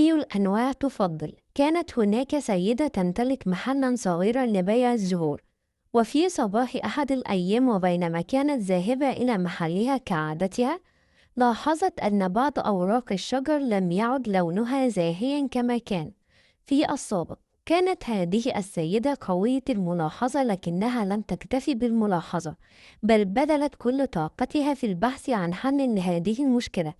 أي الأنواع تفضل؟ كانت هناك سيدة تمتلك محلاً صغيراً لبيع الزهور، وفي صباح أحد الأيام وبينما كانت ذاهبة إلى محلها كعادتها، لاحظت أن بعض أوراق الشجر لم يعد لونها زاهياً كما كان في السابق. كانت هذه السيدة قوية الملاحظة، لكنها لم تكتفي بالملاحظة، بل بذلت كل طاقتها في البحث عن حل لهذه المشكلة.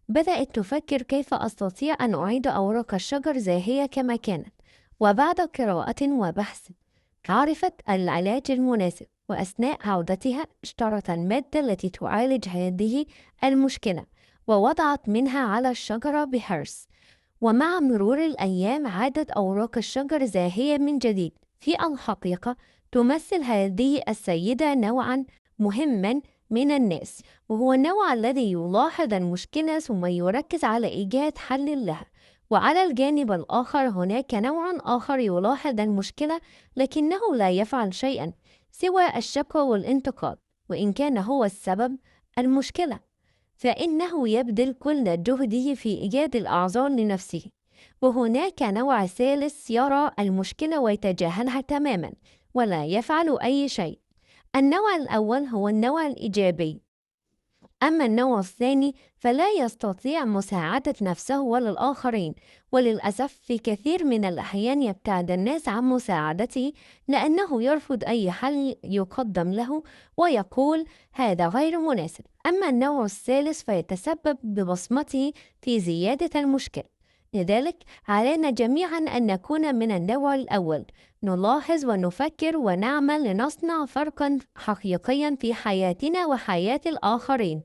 بدأت تفكر كيف أستطيع أن أعيد أوراق الشجر زاهية كما كانت، وبعد قراءة وبحث عرفت العلاج المناسب، وأثناء عودتها اشترت المادة التي تعالج هذه المشكلة ووضعت منها على الشجرة بحرص. ومع مرور الأيام عادت أوراق الشجر زاهية من جديد. في الحقيقة تمثل هذه السيدة نوعًا مهمًا من الناس، وهو النوع الذي يلاحظ المشكلة ثم يركز على إيجاد حل لها. وعلى الجانب الآخر هناك نوع آخر يلاحظ المشكلة لكنه لا يفعل شيئًا سوى الشكوى والانتقاد، وإن كان هو السبب المشكلة فإنه يبذل كل جهده في إيجاد الأعذار لنفسه. وهناك نوع ثالث يرى المشكلة ويتجاهلها تمامًا ولا يفعل أي شيء. النوع الأول هو النوع الإيجابي، أما النوع الثاني فلا يستطيع مساعدة نفسه ولا الآخرين، وللأسف في كثير من الأحيان يبتعد الناس عن مساعدته لأنه يرفض أي حل يقدم له ويقول هذا غير مناسب. أما النوع الثالث فيتسبب ببصمته في زيادة المشكلة. لذلك علينا جميعا أن نكون من النوع الأول، نلاحظ ونفكر ونعمل لنصنع فرقا حقيقيا في حياتنا وحياة الآخرين.